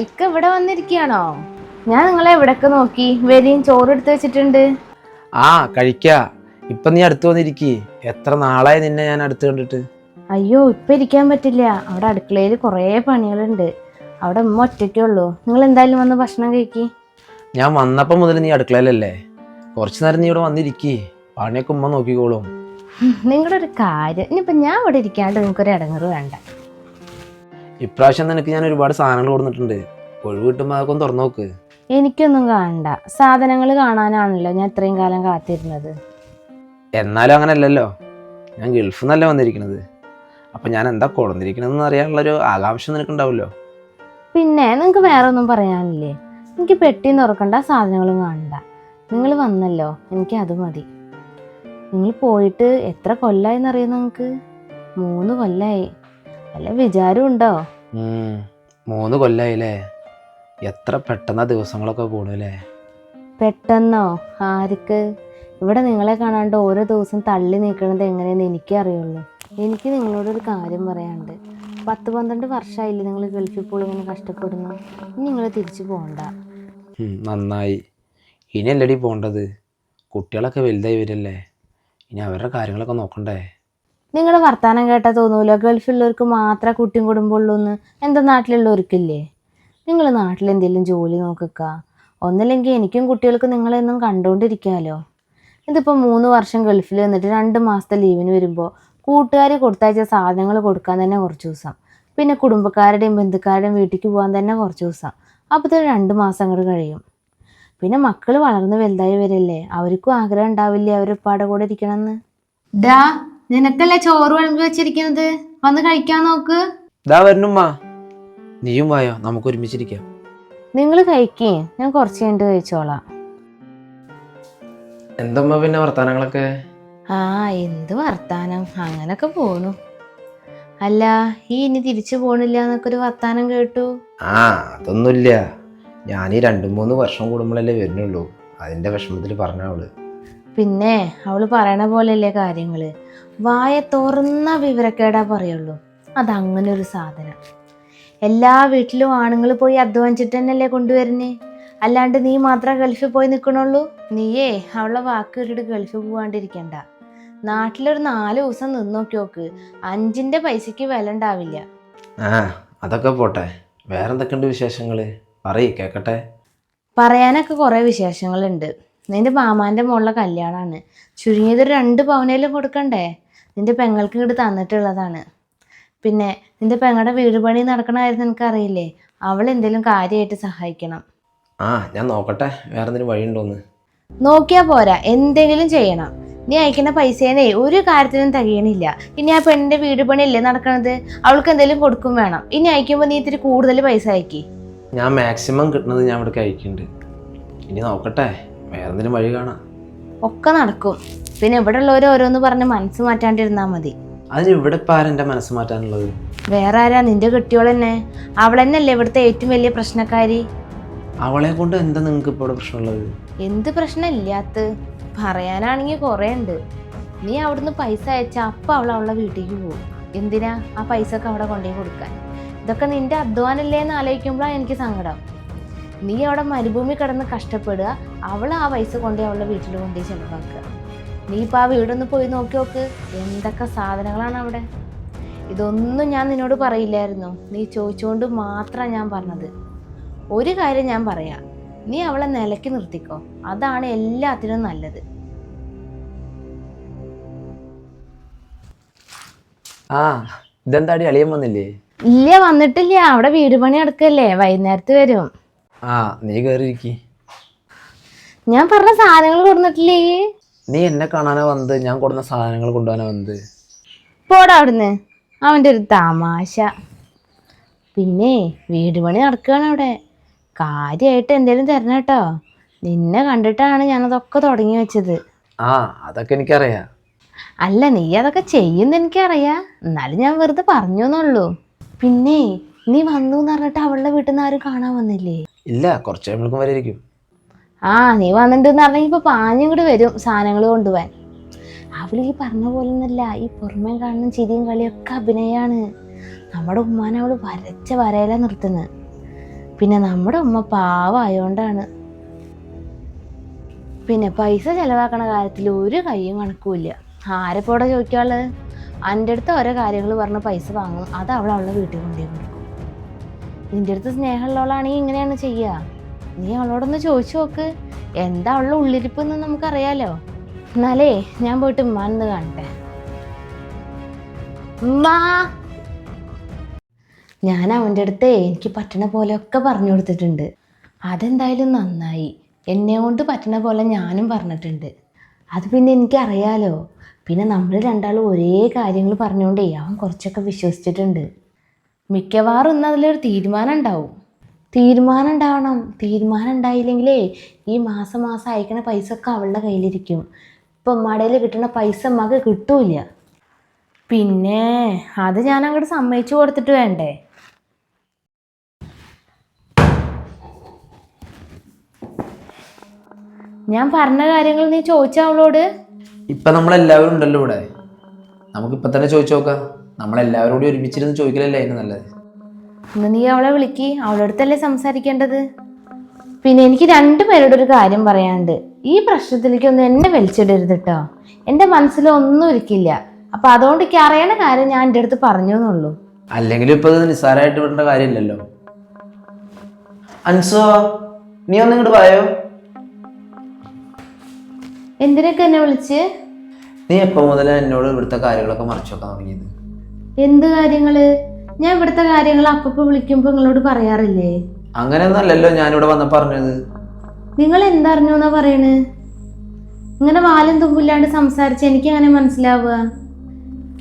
ഇക്ക ഇവിടെ വന്നിരിക്കുകയാണോ? ഞാൻ നിങ്ങളെ എവിടൊക്കെ നോക്കി. വരിയും ചോറ് എടുത്ത് വെച്ചിട്ടുണ്ട്. കഴിക്കാ. ഇപ്പൊ നീ അടുത്ത് വന്നിരിക്കേ. എത്ര നാളായി നിന്നെ ഞാൻ അടുത്ത് കണ്ടിട്ട്. അയ്യോ, ഇപ്പൊ ഇരിക്കാൻ പറ്റില്ല. അവിടെ അടുക്കളയിൽ കുറേ പണികളുണ്ട്. അവിടെ ഉമ്മ ഒറ്റയ്ക്കേ ഉള്ളൂ. നിങ്ങൾ എന്തായാലും വന്ന് ഭക്ഷണം കഴിക്കി. ഞാൻ വന്നപ്പോ മുതൽ നീ അടുക്കളയിലല്ലേ. കുറച്ചു നേരം നീ ഇവിടെ വന്നിരിക്കേ. പണിയൊക്കെ ഉമ്മ നോക്കിക്കോളും. നിങ്ങളുടെ ഒരു കാര്യം, ഇനിയിപ്പൊ ഞാൻ ഇവിടെ ഇരിക്കാണ്ട് നിങ്ങൾക്കൊരു ഇടങ്ങറ് വേണ്ട. ഇപ്രാവശ്യം നിനക്ക് ഞാൻ ഒരുപാട് സാധനങ്ങൾ കൊടുത്തിട്ടുണ്ട്. ഒഴിവ് കിട്ടുമ്പോൾ അതൊക്കെ ഒന്ന് തുറന്നു നോക്ക്. എനിക്കൊന്നും കാണണ്ട. സാധനങ്ങൾ കാണാനാണല്ലോ ഞാൻ ഇത്രയും കാലം കാത്തിരുന്നത്. എന്നാലും അങ്ങനെ അല്ലല്ലോ. ഞാൻ ഗൾഫിൽ നിന്നല്ല വന്നിരിക്കുന്നത്. അപ്പൊ ഞാൻ എന്താ കൊടുന്നിരിക്കണെന്ന് അറിയാനുള്ളൊരു ആകാംക്ഷ നിനക്കുണ്ടാവുമല്ലോ. പിന്നെ നിങ്ങൾക്ക് വേറെ ഒന്നും പറയാനില്ലേ? എനിക്ക് പെട്ടി തുറക്കണ്ട, സാധനങ്ങളും കാണണ്ട. നിങ്ങൾ വന്നല്ലോ, എനിക്ക് അത് മതി. നിങ്ങൾ പോയിട്ട് എത്ര കൊല്ലായിന്നറിയാം നിങ്ങൾക്ക്? 3 കൊല്ലായി. വല്ല വിചാരം ഉണ്ടോ? 3 കൊല്ലായില്ലേ? എത്ര പെട്ടെന്നാ ദിവസങ്ങളൊക്കെ പോണല്ലേ. പെട്ടെന്നോ? ആർക്ക്? ഇവിടെ നിങ്ങളെ കാണാണ്ട് ഓരോ ദിവസം തള്ളി നീക്കണത് എങ്ങനെയെന്ന് എനിക്കേ അറിയുള്ളൂ. എനിക്ക് നിങ്ങളോടൊരു കാര്യം പറയാനുണ്ട്. 10-12 വർഷമായില്ലേ നിങ്ങൾ ഗൾഫിൽ പോയി ഇങ്ങനെ കഷ്ടപ്പെടുന്നു. ഇനി നിങ്ങൾ തിരിച്ചു പോകണ്ട. നന്നായി. ഇനി അല്ലടി പോണ്ടത്. കുട്ടികളൊക്കെ വലുതായി വരല്ലേ. ഇനി അവരുടെ കാര്യങ്ങളൊക്കെ നോക്കണ്ടേ. നിങ്ങളുടെ വർത്താനം കേട്ടാൽ തോന്നൂല ഗൾഫിലുള്ളവർക്ക് മാത്രമേ കുട്ടിയും കുടുംബമുള്ളൂ എന്ന്. എന്താ നാട്ടിലുള്ളവർക്കില്ലേ? നിങ്ങൾ നാട്ടിലെന്തെങ്കിലും ജോലി നോക്കുക. ഒന്നില്ലെങ്കിൽ എനിക്കും കുട്ടികൾക്കും നിങ്ങളെന്നും കണ്ടുകൊണ്ടിരിക്കാമല്ലോ. ഇതിപ്പോൾ 3 വർഷം ഗൾഫിൽ വന്നിട്ട് 2 മാസത്തെ ലീവിന് വരുമ്പോൾ കൂട്ടുകാർ കൊടുത്തയച്ച സാധനങ്ങൾ കൊടുക്കാൻ തന്നെ കുറച്ച് ദിവസം, പിന്നെ കുടുംബക്കാരുടെയും ബന്ധുക്കാരുടെയും വീട്ടിലേക്ക് പോകാൻ തന്നെ കുറച്ച് ദിവസം. അപ്പോൾ 2 മാസം അങ്ങോട്ട് കഴിയും. പിന്നെ മക്കൾ വളർന്ന് വലുതായി വരല്ലേ. അവർക്കും ആഗ്രഹം ഉണ്ടാവില്ലേ അവരുപ്പാടെ കൂടെ ഇരിക്കണമെന്ന്. നിനക്കല്ലേ ചോറ് വിളമ്പി വെച്ചിരിക്കുന്നത്? വന്ന് കഴിക്കാൻ നോക്ക്. വരുന്നുമ്മ. നീയും വായോ, നമുക്ക് ഒരുമിച്ചിരിക്കാം. നിങ്ങൾ കഴിക്കേ, ഞാൻ കുറച്ച് കഴിഞ്ഞിട്ട് കഴിച്ചോളാം. എന്തമ്മ പിന്നെ വർത്താനങ്ങളൊക്കെ? എന്ത് വർത്താനം, അങ്ങനൊക്കെ പോണു. അല്ല, ഇനി തിരിച്ചു പോണില്ല എന്നൊക്കെ ഒരു വർത്താനം കേട്ടു. അതൊന്നുമില്ല. ഞാൻ ഈ 2-3 വർഷം കൂടുമ്പോഴല്ലേ വരുന്നുള്ളൂ. അതിന്റെ വിഷമത്തിൽ പറഞ്ഞവള്. പിന്നെ അവള് പറയണ പോലെയല്ലേ കാര്യങ്ങള്. വായ തുറന്ന വിവരക്കേടാ പറയുള്ളൂ. അതങ്ങനെ ഒരു സാധനം. എല്ലാ വീട്ടിലും ആണുങ്ങൾ പോയി അധ്വാനിച്ചിട്ട് തന്നെയല്ലേ കൊണ്ടുവരുന്നേ. അല്ലാണ്ട് നീ മാത്രം ഗൾഫിൽ പോയി നിൽക്കണുള്ളൂ. നീയേ അവളുടെ വാക്ക് കേട്ടിട്ട് ഗൾഫിൽ പോവാണ്ടിരിക്കണ്ട. നാട്ടിലൊരു 4 ദിവസം നിന്നോക്കി നോക്ക്. 5ന്റെ പൈസക്ക് വില ഉണ്ടാവില്ല. അതൊക്കെ പോട്ടെ. വേറെന്തൊക്കെയുണ്ട് വിശേഷങ്ങള്? പറയ്, കേക്കട്ടെ. പറയാനൊക്കെ കുറേ വിശേഷങ്ങളുണ്ട്. നിന്റെ മാമാന്റെ മോളുടെ കല്യാണമാണ്. ചുരുങ്ങിയത് 2 പവനേലും കൊടുക്കണ്ടേ? നിന്റെ പെങ്ങൾക്ക് ഇങ്ങോട്ട് തന്നിട്ടുള്ളതാണ്. പിന്നെ നിന്റെ പെങ്ങളുടെ വീട് പണി നടക്കണമായിരുന്നു, നിനക്കറിയില്ലേ? അവൾ എന്തെങ്കിലും കാര്യമായിട്ട് സഹായിക്കണം. ഞാൻ നോക്കട്ടെ വേറെ എന്തെങ്കിലും വഴിയുണ്ടോന്ന്. നോക്കിയാ പോരാ, എന്തെങ്കിലും ചെയ്യണം. നീ അയക്കുന്ന പൈസേനെ ഒരു കാര്യത്തിനും തികയണില്ല. ഇനി ആ പെണ്ണിന്റെ വീട് പണിയല്ലേ നടക്കണത്, അവൾക്ക് എന്തെങ്കിലും കൊടുക്കും വേണം. ഇനി അയക്കുമ്പോൾ നീ ഇത്തിരി കൂടുതൽ പൈസ അയക്കി. ഞാൻ മാക്സിമം കിട്ടുന്നത് ഞാൻ ഇവിടെ അയക്കുന്നുണ്ട്. ഇനി നോക്കട്ടെ, വേറെ എന്തെങ്കിലും വഴി കാണാം. ഒക്കെ നടക്കും. പിന്നെ ഇവിടെ ഉള്ളവർ ഓരോന്ന് പറഞ്ഞ് മനസ്സ് മാറ്റാണ്ടിരുന്നാ മതി. അതിന് ഇവിടെ ഇപ്പം ആരാ എൻ്റെ മനസ്സ് മാറ്റാനുള്ളത്? വേറെ ആരാ? നിന്റെ കെട്ടിയോളെന്നെ. അവളെന്നല്ലേ ഇവിടുത്തെ ഏറ്റവും വലിയ പ്രശ്നക്കാരി. അവളെ കൊണ്ട് എന്താ നിങ്ങൾക്ക് ഇപ്പോൾ ഇവിടെ പ്രശ്നമുള്ളത്? എന്ത് പ്രശ്നം ഇല്ലാത്ത? പറയാനാണെങ്കിൽ കുറേ ഉണ്ട്. നീ അവിടുന്ന് പൈസ അയച്ചാൽ അപ്പം അവളെ വീട്ടിലേക്ക് പോകും. എന്തിനാ ആ പൈസ ഒക്കെ അവിടെ കൊണ്ടുപോയി കൊടുക്കാൻ? ഇതൊക്കെ നിന്റെ അധ്വാനല്ലേ എന്ന് ആലോചിക്കുമ്പോഴാണ് എനിക്ക് സങ്കടം. നീ അവിടെ മരുഭൂമി കിടന്ന് കഷ്ടപ്പെടുക, അവൾ ആ പൈസ കൊണ്ടുപോയി അവളുടെ വീട്ടിൽ കൊണ്ടുപോയി ചിലവാക്കുക. നീ ഇപ്പോൾ ആ വീടൊന്ന് പോയി നോക്കി നോക്ക്, എന്തൊക്കെ സാധനങ്ങളാണ് അവിടെ. ഇതൊന്നും ഞാൻ നിന്നോട് പറയില്ലായിരുന്നു. നീ ചോദിച്ചുകൊണ്ട് മാത്രമാണ് ഞാൻ പറഞ്ഞത്. ഒരു കാര്യം ഞാൻ പറയാം, നീ അവളെ നിലയ്ക്ക് നിർത്തിക്കോ. അതാണ് എല്ലാത്തിനും നല്ലത്. ഇതെന്താടി അളിയൻ വന്നില്ലേ? ഇല്ല, വന്നിട്ടില്ല. അവിടെ വീട് പണി നടക്കല്ലേ, വൈകുന്നേരത്ത് വരും. നീ കയറിയിരിക്കി. ഞാൻ പറഞ്ഞ സാധനങ്ങൾ കൊടുത്തിട്ടില്ലേ? നീ എന്നെ കാണാനാ വന്നത്? ഞാൻ കൊടുന്ന സാധനങ്ങൾ കൊണ്ടുപോകാനാ വന്നത്? പോടാ അവിടുന്ന്. അവൻ്റെ ഒരു തമാശ. പിന്നെ വീട് പണി നടക്കുകയാണ് അവിടെ. കാര്യമായിട്ട് എന്തേലും തരണം കേട്ടോ. നിന്നെ കണ്ടിട്ടാണ് ഞാനതൊക്കെ തുടങ്ങി വെച്ചത്. അതൊക്കെ എനിക്കറിയാം. അല്ല, നീ അതൊക്കെ ചെയ്യുന്ന എനിക്കറിയാം. എന്നാലും ഞാൻ വെറുതെ പറഞ്ഞു എന്നുള്ളൂ. പിന്നെ നീ വന്നു എന്ന് പറഞ്ഞിട്ട് അവളുടെ വീട്ടിൽ നിന്ന് ആരും കാണാൻ വന്നില്ലേ? ഇല്ല, കുറച്ച് കഴിയുമ്പോഴേക്കും വരെയിരിക്കും. നീ വന്നിട്ടുണ്ടെന്ന് പറഞ്ഞെങ്കിൽ ഇപ്പൊ പാഞ്ഞും കൂടി വരും സാധനങ്ങൾ കൊണ്ടുപോവാൻ. അവള് ഈ പറഞ്ഞ പോലെ ഒന്നല്ല. ഈ പുറമേ കാണുന്ന ചിരിയും കളിയൊക്കെ അഭിനയാണ്. നമ്മുടെ ഉമ്മാനെ അവള് വരച്ച വരയില നിർത്തുന്നത്. പിന്നെ നമ്മുടെ ഉമ്മ പാവമായോണ്ടാണ്. പിന്നെ പൈസ ചെലവാക്കണ കാര്യത്തിൽ ഒരു കയ്യും കണക്കുമില്ല. ആരെപ്പോടെ ചോദിക്കാനുള്ളത്? എൻ്റെ അടുത്ത് ഓരോ കാര്യങ്ങൾ പറഞ്ഞ് പൈസ വാങ്ങും, അത് അവളെ വീട്ടിൽ കൊണ്ടുപോയി കൊടുക്കും. നിൻ്റെ അടുത്ത് സ്നേഹമുള്ളവളാണെങ്കിൽ ഇങ്ങനെയാണ് ചെയ്യുക. നീ അവളോടൊന്ന് ചോദിച്ചു നോക്ക്, എന്താ അവളുടെ ഉള്ളിരിപ്പ് എന്ന് നമുക്കറിയാലോ. എന്നാലേ ഞാൻ പോയിട്ട് ഉമ്മാന്ന് കാണട്ടെ. ഉമ്മാ, ഞാൻ അവൻ്റെ അടുത്തേ എനിക്ക് പറ്റണ പോലെയൊക്കെ പറഞ്ഞു കൊടുത്തിട്ടുണ്ട്. അതെന്തായാലും നന്നായി. എന്നെ കൊണ്ട് പറ്റണ പോലെ ഞാനും പറഞ്ഞിട്ടുണ്ട്. അത് പിന്നെ എനിക്കറിയാലോ. പിന്നെ നമ്മൾ രണ്ടാളും ഒരേ കാര്യങ്ങൾ പറഞ്ഞുകൊണ്ടേ അവൻ കുറച്ചൊക്കെ വിശ്വസിച്ചിട്ടുണ്ട്. മിക്കവാറും ഇന്ന് അതിലൊരു തീരുമാനം ഉണ്ടാവും. തീരുമാനം ഉണ്ടാവണം. തീരുമാനം ഉണ്ടായില്ലെങ്കിലേ ഈ മാസം അയക്കണ പൈസ ഒക്കെ അവളുടെ കയ്യിലിരിക്കും. ഇപ്പം ഉമ്മാടയിൽ കിട്ടുന്ന പൈസ ഉമ്മാക്ക് കിട്ടൂല. പിന്നെ അത് ഞാൻ അങ്ങോട്ട് സമ്മതിച്ചു കൊടുത്തിട്ട് വേണ്ടേ. ഞാൻ പറഞ്ഞ കാര്യങ്ങൾ നീ ചോദിച്ചാ അവളോട്? ഇപ്പം നമ്മളെല്ലാവരും ഉണ്ടല്ലോ ഇവിടെ, നമുക്കിപ്പം തന്നെ ചോദിച്ചു നോക്കാം. നമ്മളെല്ലാവരും കൂടി ഒരുമിച്ചിരുന്ന് ചോദിക്കലല്ലേ അതിന് നല്ലത്. ഇന്ന് നീ അവളെ വിളിക്ക്, അവളുടെ അടുത്തല്ലേ സംസാരിക്കേണ്ടത്. പിന്നെ എനിക്ക് രണ്ടുപേരോടൊരു കാര്യം പറയാനുണ്ട്. ഈ പ്രശ്നത്തിലേക്കൊന്നും എന്നെ വലിച്ചിടരുത് കേട്ടോ. എൻ്റെ മനസ്സിലൊന്നും ഇരിക്കില്ല. അപ്പം അതുകൊണ്ട് എനിക്ക് അറിയണ കാര്യം ഞാൻ എൻ്റെ അടുത്ത് പറഞ്ഞു എന്നുള്ളൂ. അല്ലെങ്കിലും ഇപ്പൊ ഇത് നിസ്സാരമായിട്ട് വിടേണ്ട കാര്യമില്ലല്ലോ. അൻസോ, നീ ഒന്ന് ഇങ്ങോട്ട് പറയോ. എന്തിനൊക്കെ എന്നെ വിളിച്ച്? നീ എപ്പോ മുതലേ എന്നോട് ഇവിടുത്തെ കാര്യങ്ങളൊക്കെ മറച്ചു വെക്കാൻ തുടങ്ങിയത്? എന്ത് കാര്യങ്ങള്? ഞാൻ ഇവിടുത്തെ കാര്യങ്ങൾ അപ്പപ്പോ വിളിക്കുമ്പോ നിങ്ങളോട് പറയാറില്ലേ? അങ്ങനെയൊന്നും അല്ലല്ലോ ഞാനിവിടെ വന്ന പറഞ്ഞത്. നിങ്ങൾ എന്തറിഞ്ഞു എന്നാ പറയണ്? ഇങ്ങനെ വാലും തുമ്പില്ലാണ്ട് സംസാരിച്ച് എനിക്ക് അങ്ങനെ മനസ്സിലാവുക?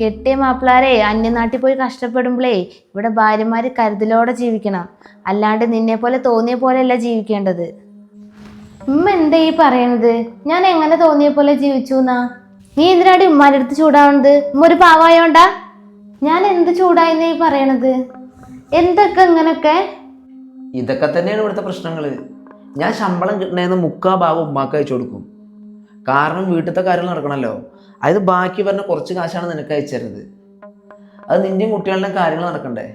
കെട്ടിയ മാപ്പിളാരെ അന്യനാട്ടിൽ പോയി കഷ്ടപ്പെടുമ്പോഴേ ഇവിടെ ഭാര്യമാര് കരുതലോടെ ജീവിക്കണം. അല്ലാണ്ട് നിന്നെ പോലെ തോന്നിയ പോലെയല്ല ജീവിക്കേണ്ടത്. ഉമ്മ എന്താ ഈ പറയണത്? ഞാൻ എങ്ങനെ തോന്നിയ പോലെ ജീവിച്ചു എന്നാ? നീ എന്തിനാടി ഉമ്മാൻ്റെ അടുത്ത് ചൂടാവുന്നത്? ഉമ്മ ഒരു പാവായോണ്ടാ? ഞാൻ എന്ത് ചൂടായിന്നാ ഈ പറയണത്? എന്തൊക്കെ ഇങ്ങനൊക്കെ? ഇതൊക്കെ തന്നെയാണ് ഇവിടുത്തെ പ്രശ്നങ്ങള്. ഞാൻ ശമ്പളം കിട്ടണേന്ന് 3/4 ഉമ്മാക്ക് അയച്ചു കൊടുക്കും. കാരണം വീട്ടിലത്തെ കാര്യങ്ങൾ നടക്കണമല്ലോ. അതായത് ബാക്കി പറഞ്ഞ കുറച്ച് കാശാണ് നിനക്ക് അയച്ചു തരുന്നത്. അത് നിന്റെയും കുട്ടികളുടെയും കാര്യങ്ങൾ നടക്കണ്ടേ?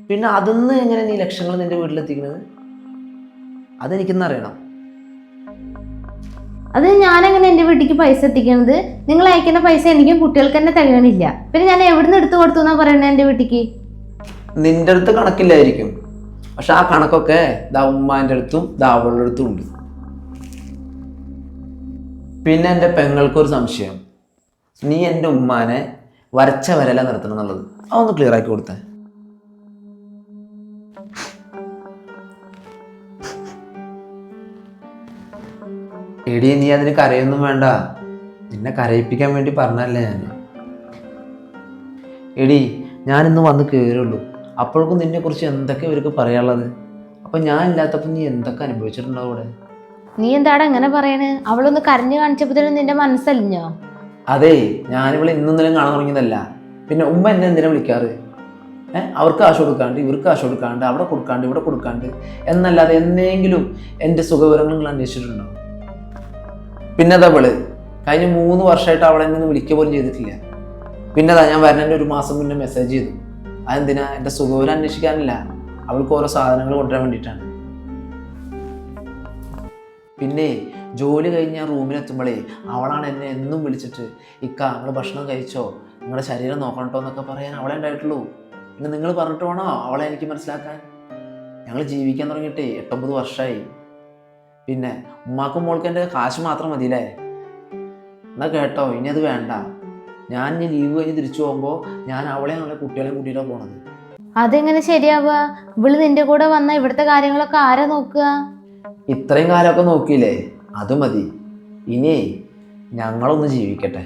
പിന്നെ അതൊന്നും എങ്ങനെ നീ ലക്ഷങ്ങൾ നിന്റെ വീട്ടിലെത്തിക്കുന്നത്? അതെനിക്കൊന്നും അറിയണം. അത് ഞാനെങ്ങനെ എൻ്റെ വീട്ടിലേക്ക് പൈസ എത്തിക്കണത്? നിങ്ങൾ അയക്കുന്ന പൈസ എനിക്കും കുട്ടികൾക്ക് തന്നെ തികയണില്ല. പിന്നെ ഞാൻ എവിടുന്ന് എടുത്തു കൊടുത്തു എന്നാ പറയണേ എൻ്റെ വീട്ടിലേക്ക്? നിന്റെ അടുത്ത് കണക്കില്ലായിരിക്കും, പക്ഷെ ആ കണക്കൊക്കെ ദാ ഉമ്മാൻ്റെ അടുത്തും ദാ അവളുടെ അടുത്തും ഉണ്ട്. പിന്നെ എൻ്റെ പെങ്ങൾക്കൊരു സംശയം, നീ എൻ്റെ ഉമ്മാനെ വരച്ച വരല നിർത്തണം എന്നുള്ളത്. അതൊന്ന് ക്ലിയർ ആക്കി കൊടുത്തേ. എടി, നീ അതിന് കരയൊന്നും വേണ്ട. നിന്നെ കരയിപ്പിക്കാൻ വേണ്ടി പറഞ്ഞല്ലേ ഞാൻ. എടി, ഞാനിന്ന് വന്ന് കയറുള്ളൂ. അപ്പോഴേക്കും നിന്നെക്കുറിച്ച് എന്തൊക്കെ ഇവർക്ക് പറയാനുള്ളത്. അപ്പം ഞാൻ ഇല്ലാത്തപ്പോൾ നീ എന്തൊക്കെ അനുഭവിച്ചിട്ടുണ്ടാവും ഇവിടെ. നീ എന്താടാ അങ്ങനെ പറയണ്? അവളൊന്ന് കരഞ്ഞു കാണിച്ചപ്പോഴത്തേനും നിന്റെ മനസ്സലിഞ്ഞോ? അതെ, ഞാനിവളെ ഇന്നൊന്നിലും കാണാൻ തുടങ്ങിയതല്ല. പിന്നെ ഉമ്മ എന്നെ എന്തിനാ വിളിക്കാറ്? അവർക്ക് കാശ് കൊടുക്കാണ്ട്, ഇവർക്ക് കാശ് കൊടുക്കാണ്ട്, അവിടെ കൊടുക്കാണ്ട്, ഇവിടെ കൊടുക്കാണ്ട് എന്നല്ലാതെ എന്നെങ്കിലും എൻ്റെ സുഖവിവരങ്ങൾ നിങ്ങൾ അന്വേഷിച്ചിട്ടുണ്ടോ? പിന്നെ അതവള് കഴിഞ്ഞ 3 വർഷമായിട്ട് അവളെ എന്നെ വിളിക്കുക പോലും ചെയ്തിട്ടില്ല. പിന്നെ അതാ ഞാൻ വരണേൻ്റെ 1 മാസം മുന്നേ മെസ്സേജ് ചെയ്തു. അതെന്തിനാ? എൻ്റെ സുഖവിവരം അന്വേഷിക്കാനില്ല, അവൾക്ക് ഓരോ സാധനങ്ങൾ കൊണ്ടുവരാൻ വേണ്ടിയിട്ടാണ്. പിന്നെ ജോലി കഴിഞ്ഞ് ഞാൻ റൂമിലെത്തുമ്പോഴേ അവളാണ് എന്നെ എന്നും വിളിച്ചിട്ട്, ഇക്ക നിങ്ങൾ ഭക്ഷണം കഴിച്ചോ, നിങ്ങളുടെ ശരീരം നോക്കണട്ടോ എന്നൊക്കെ പറയാൻ അവളെ ഉണ്ടായിട്ടുള്ളൂ. പിന്നെ നിങ്ങൾ പറഞ്ഞിട്ട് വേണോ അവളെ എനിക്ക് മനസ്സിലാക്കാൻ? ഞങ്ങൾ ജീവിക്കാൻ തുടങ്ങിയിട്ടേ 8-9 വർഷമായി. പിന്നെ ഉമ്മാക്കും മോൾക്കും എൻ്റെ കാശ് മാത്രം മതിയില്ലേ? എന്നാ കേട്ടോ, ഇനി അത് വേണ്ട. ഞാൻ ഇനി ലീവ് കഴിഞ്ഞ് തിരിച്ചു പോകുമ്പോൾ ഞാൻ അവളെയും അവളെ കുട്ടികളെയും കൂട്ടിയിട്ടാണ് പോണത്. അതെങ്ങനെ ശരിയാവുക? ഇവള് നിന്റെ കൂടെ വന്ന ഇവിടുത്തെ കാര്യങ്ങളൊക്കെ ആരാ നോക്കുക? ഇത്രയും കാലമൊക്കെ നോക്കിയില്ലേ, അത് മതി. ഇനി ഞങ്ങളൊന്ന് ജീവിക്കട്ടെ.